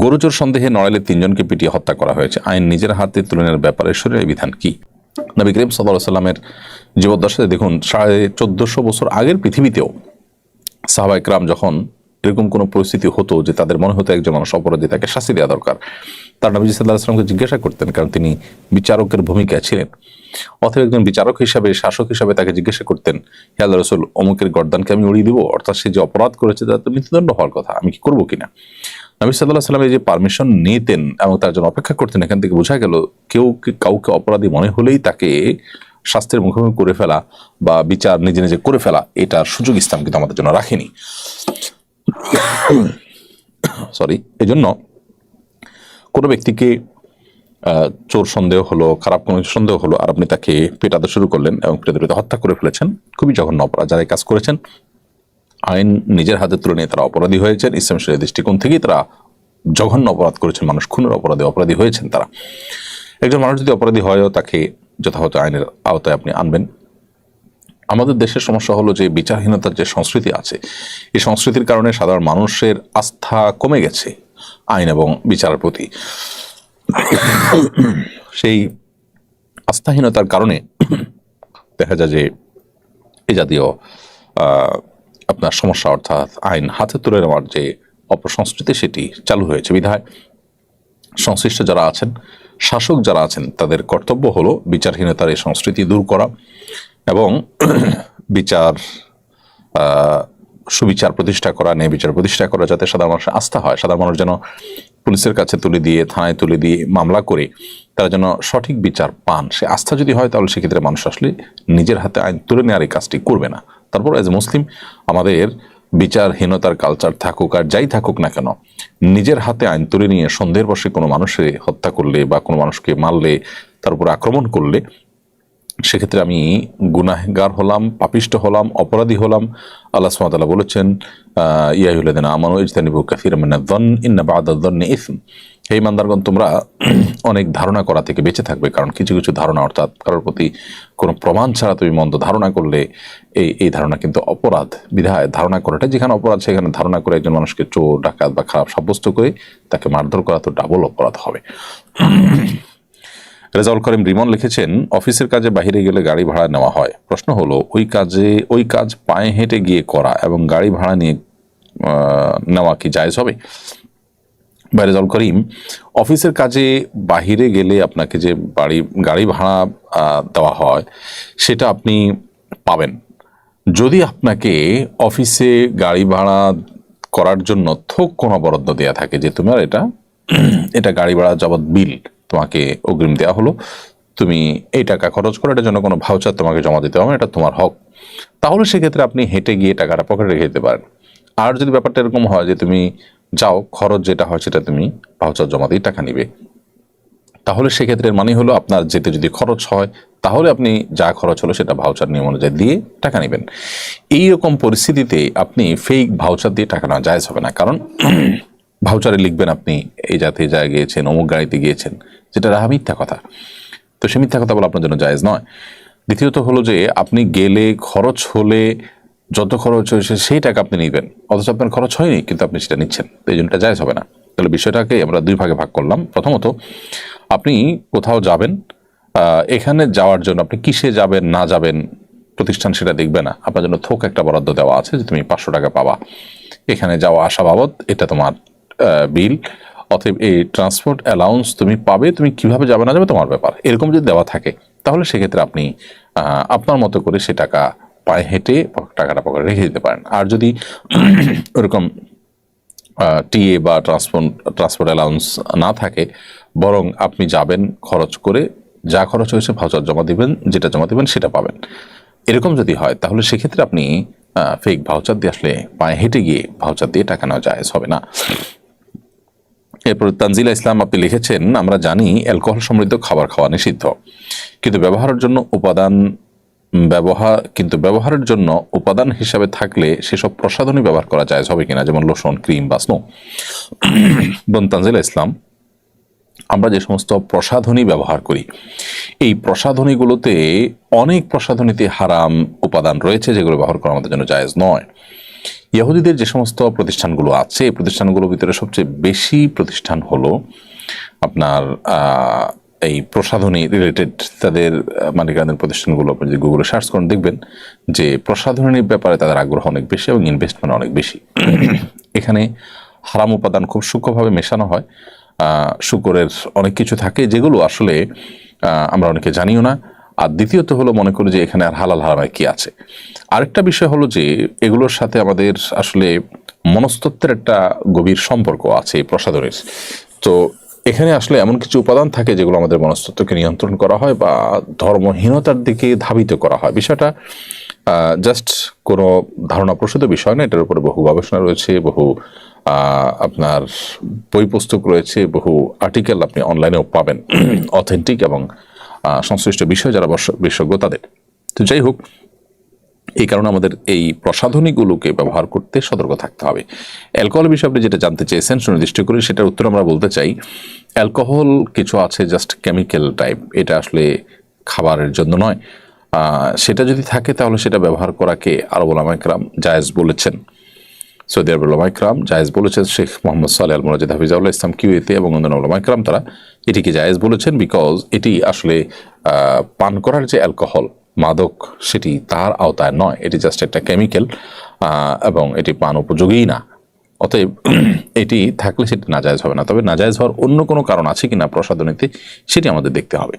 গরুচোর সন্দেহে নড়াইলে 3 জনকে পিটিয়ে হত্যা করা হয়েছে। আইন নিজের হাতে তুলে নেওয়ার ব্যাপারে শরীরের বিধান কি? নবী করিম সাল্লাল্লাহু আলাইহি সাল্লামের জীবদ্দশায় দেখুন 1450 বছর আগের পৃথিবীতেও সাহাবা ইকরাম যখন এরকম কোনো পরিস্থিতি হতো যে তাদের মনে হতো একজন মানুষ অপরাধী, তাকে শাস্তি দেওয়া দরকার, তার নবী সাল্লাল্লাহু আলাইহি সাল্লামকে জিজ্ঞাসা করতেন, কারণ তিনি বিচারকের ভূমিকায় ছিলেন। অথবা একজন বিচারক হিসাবে, শাসক হিসাবে তাকে জিজ্ঞাসা করতেন, হে আল্লাহর রাসূল, অমুকের গর্দানকে আমি উড়িয়ে দিব, অর্থাৎ সে যে অপরাধ করেছে তার তো মৃত্যুদণ্ড হওয়ার কথা, আমি কি করবো কিনা? নবী সাল্লাল্লাহু আলাইহি সাল্লাম এই যে পারমিশন নিতেন এবং তার জন্য অপেক্ষা করতেন, এখান থেকে বোঝা গেল কেউ কাউকে অপরাধী মনে হলেই তাকে শাস্তির মুখোমুখি করে ফেলা বা বিচার নিজে নিজে করে ফেলা, এটার সুযোগ ইসলাম কিন্তু আমাদের জন্য রাখেনি। এই জন্য কোনো ব্যক্তিকে চোর সন্দেহ হলো, খারাপ কোনো সন্দেহ হলো, আর আপনি তাকে পেটাতে শুরু করলেন এবং পেটাতে হত্যা করে ফেলেছেন, খুবই জঘন্য অপরাধ। যারা এই কাজ করেছেন আইন নিজের হাতে তুলে নিয়ে তারা অপরাধী হয়েছেন। ইসলাম শরীয়তের দৃষ্টিকোণ থেকেই তারা জঘন্য অপরাধ করেছেন, মানুষ খুনের অপরাধী হয়েছেন তারা। একজন মানুষ যদি অপরাধী হয়ও তাকে যথাযথ আইনের আওতায় আপনি আনবেন। আমাদের দেশের সমস্যা হলো যে বিচারহীনতার যে সংস্কৃতি আছে, এই সংস্কৃতির কারণে সাধারণ মানুষের আস্থা কমে গেছে আইন এবং বিচারের প্রতি। সেই আস্থাহীনতার কারণে দেখা যায় যে এই জাতীয় আপনার সমস্যা, অর্থাৎ আইন হাতে তুলে নেওয়ার যে অপসংস্কৃতি, সেটি চালু হয়েছে। বিধায় সংশ্লিষ্ট যারা আছেন, শাসক যারা আছেন, তাদের কর্তব্য হলো বিচারহীনতার এই সংস্কৃতি দূর করা এবং সুবিচার প্রতিষ্ঠা করা, ন্যায় বিচার প্রতিষ্ঠা করা, যাতে সাধারণ মানুষের আস্থা হয়। সাধারণ মানুষ যেন পুলিশের কাছে তুলে দিয়ে, থানায় তুলে দিয়ে মামলা করে তারা যেন সঠিক বিচার পান, সে আস্থা যদি হয়, তাহলে সেক্ষেত্রে মানুষ আসলে নিজের হাতে আইন তুলে নেওয়ার এই কাজটি করবে না। তারপর এজ এ মুসলিম আমাদের বিচারহীনতার কালচার থাকুক আর যাই থাকুক না কেন, নিজের হাতে আইন তুলে নিয়ে সন্দেহের বশে কোনো মানুষকে হত্যা করলে বা কোনো মানুষকে মারলে, তার উপর আক্রমণ করলে, সেক্ষেত্রে আমি গুনাহগার হলাম, পাপিষ্ট হলাম, অপরাধী হলাম। আল্লাহ সুবহানাহু ওয়া তাআলা বলেছেন, ইয়া আইয়ুহাল্লাযীনা আমানু ইজতানিবু কাসীরাম মিনায-যন্ন ইন্না বা'দায-যন্নি ইসম। হে ঈমানদারগণ, তোমরা অনেক ধারণা করা থেকে বেঁচে থাকবে, কারণ কিছু কিছু ধারণা, অর্থাৎ কারোর প্রতি কোনো প্রমাণ ছাড়া তুমি মন্দ ধারণা করলে এই ধারণা কিন্তু অপরাধ। বিধায় ধারণা করাটা যেখানে অপরাধ, সেখানে ধারণা করে একজন মানুষকে চোর, ডাকাত বা খারাপ সাব্যস্ত করে তাকে মারধর করা তো ডাবল অপরাধ হবে। রেজাউল করিম রিমন লিখেছেন, অফিসের কাজে বাহিরে গেলে গাড়ি ভাড়া নেওয়া হয়। প্রশ্ন হলো, ওই কাজ পায়ে হেঁটে গিয়ে করা এবং গাড়ি ভাড়া নিয়ে নেওয়া কি জায়েজ হবে? রেজাউল করিম, অফিসের কাজে বাহিরে গেলে আপনাকে যে গাড়ি ভাড়া দেওয়া হয়, সেটা আপনি পাবেন যদি আপনাকে অফিসে গাড়ি ভাড়া করার জন্য থোক কোনো বরাদ্দ দেওয়া থাকে, যে তোমার এটা গাড়ি ভাড়া যাবত বিল তোমাকে অগ্রিম দেওয়া হলো, তুমি এই টাকা খরচ করো, এটার জন্য কোনো ভাউচার তোমাকে জমা দিতে হবে, এটা তোমার হক। তাহলে সেক্ষেত্রে আপনি হেঁটে গিয়ে টাকাটা পকেটে রেখে দিতে পারেন। আর যদি ব্যাপারটা এরকম হয় যে তুমি যাও, খরচ যেটা হয় সেটা তুমি ভাউচার জমা দিয়ে টাকা নিবে, তাহলে সেক্ষেত্রে মানে হলো আপনার যেতে যদি খরচ হয়, তাহলে আপনি যা খরচ হলো সেটা ভাউচার নিয়ম অনুযায়ী দিয়ে টাকা নেবেন। এইরকম পরিস্থিতিতে আপনি ফেক ভাউচার দিয়ে টাকা নেওয়া জায়েজ হবে না, কারণ ভাউচারে লিখবেন আপনি এই জাতীয় জায়গায় গিয়েছেন, অমুক গাড়িতে গিয়েছেন, যেটা রাহা মিথ্যা কথা। তো সে মিথ্যা কথা বলে আপনার জন্য জায়েজ নয়। দ্বিতীয়ত হলো যে আপনি গেলে খরচ হলে যত খরচ হয়েছে সেই টাকা আপনি নেবেন, অথচ আপনার খরচ হয়নি কিন্তু আপনি সেটা নিচ্ছেন, তো এই জন্যটা জায়েজ হবে না। তাহলে বিষয়টাকে আমরা দুই ভাগে ভাগ করলাম। প্রথমত, আপনি কোথাও যাবেন, এখানে যাওয়ার জন্য আপনি কিসে যাবেন না যাবেন প্রতিষ্ঠান সেটা দেখবে না, আপনার জন্য থোক একটা বরাদ্দ দেওয়া আছে যে তুমি 500 টাকা পাবা এখানে যাওয়া আসা বাবদ, এটা তোমার বিল, অতএব এই ট্রান্সপোর্ট অ্যালাউন্স তুমি পাবে, তুমি কিভাবে যাবে না যাবে তোমার ব্যাপার। এরকম যদি দেওয়া থাকে, তাহলে সেক্ষেত্রে আপনি আপনার মতো করে সে টাকা পায়ে হেঁটে টাকাটা পকেটে রেখে দিতে পারেন। আর যদি ওরকম টিএ বা ট্রান্সপোর্ট অ্যালাউন্স না থাকে, বরং আপনি যাবেন খরচ করে, যা খরচ হয়েছে ভাউচার জমা দিবেন, যেটা জমা দিবেন সেটা পাবেন, এরকম যদি হয়, তাহলে সেক্ষেত্রে আপনি ফেক ভাউচার দিয়ে আসলে পায়ে হেঁটে গিয়ে ভাউচার দিয়ে টাকা নেওয়া জায়েজ হবে না। এরপর তানজিলা ইসলাম আপনি লিখেছেন, আমরা জানি অ্যালকোহল সমৃদ্ধ খাবার খাওয়া নিষিদ্ধ, কিন্তু ব্যবহারের জন্য উপাদান হিসাবে থাকলে সেসব প্রসাধনী ব্যবহার করা জায়েজ হবে কিনা, যেমন লোশন, ক্রিম বা স্নো। তানজিলা ইসলাম, আমরা যে সমস্ত প্রসাধনী ব্যবহার করি, এই প্রসাধনীগুলোতে অনেক প্রসাধনীতে হারাম উপাদান রয়েছে, যেগুলো ব্যবহার করা আমাদের জন্য জায়েজ নয়। ইহুদিদের যে সমস্ত প্রতিষ্ঠানগুলো আছে এই প্রতিষ্ঠানগুলোর ভিতরে সবচেয়ে বেশি প্রতিষ্ঠান হলো আপনার এই প্রসাধনী রিলেটেড তাদের মালিকানাধীন প্রতিষ্ঠানগুলো। আপনি যদি গুগলে সার্চ করেন দেখবেন যে প্রসাধনীর ব্যাপারে তাদের আগ্রহ অনেক বেশি এবং ইনভেস্টমেন্ট অনেক বেশি। এখানে হারাম উপাদান খুব সূক্ষ্মভাবে মেশানো হয়, শুকরের অনেক কিছু থাকে যেগুলো আসলে আমরা অনেকে জানিও না। আর দ্বিতীয়ত হলো মনে করি যে এখানে আর হালাল হারামের কি আছে। আরেকটা বিষয় হলো যে এগুলোর সাথে আমাদের আসলে মনস্তত্ত্বের একটা গভীর সম্পর্ক আছে এই প্রসাধনীর। তো এখানে আসলে এমন কিছু উপাদান থাকে যেগুলো আমাদের মনস্তত্ত্বকে নিয়ন্ত্রণ করা হয় বা ধর্মহীনতার দিকে ধাবিত করা হয়। বিষয়টা জাস্ট কোনো ধারণাপ্রসূত বিষয় না, এটার উপরে বহু গবেষণা রয়েছে, বহু আপনার বই পুস্তক রয়েছে, বহু আর্টিকেল আপনি অনলাইনেও পাবেন অথেন্টিক এবং সংশ্লিষ্ট বিষয় যারা বিশেষজ্ঞ তাদের। তো যাই হোক, এই কারণে আমাদের এই প্রসাধনীগুলোকে ব্যবহার করতে সতর্ক থাকতে হবে। অ্যালকোহল বিষয়ে আপনি যেটা জানতে চেয়েছেন সুনির্দিষ্ট করে, সেটার উত্তর আমরা বলতে চাই অ্যালকোহল কিছু আছে জাস্ট কেমিক্যাল টাইপ, এটা আসলে খাবারের জন্য নয়। সেটা যদি থাকে তাহলে সেটা ব্যবহার করাকে আরব উলামায়ে কেরাম জায়েজ বলেছেন। সৌদি আরবের উলামায়ে কেরাম জায়েজ বলেছেন। শেখ মোহাম্মদ সালেহ আল মুনাজ্জিদ হাফিজাহুল্লাহ ইসলাম কিউএতে এবং অন্যান্য উলামায়ে কেরাম তারা এটিকে জায়েজ বলেছেন, বিকজ এটি আসলে পান করার যে অ্যালকোহল মাদক সেটি তার আওতায় নয়, এটি জাস্ট একটা কেমিক্যাল এবং এটি পান উপযোগী না। অতএব এটি থাকলে সেটি নাজায়েজ হবে না। তবে নাজায়েজ হওয়ার অন্য কোনো কারণ আছে কিনা প্রসাধনীতে সেটি আমাদের দেখতে হবে।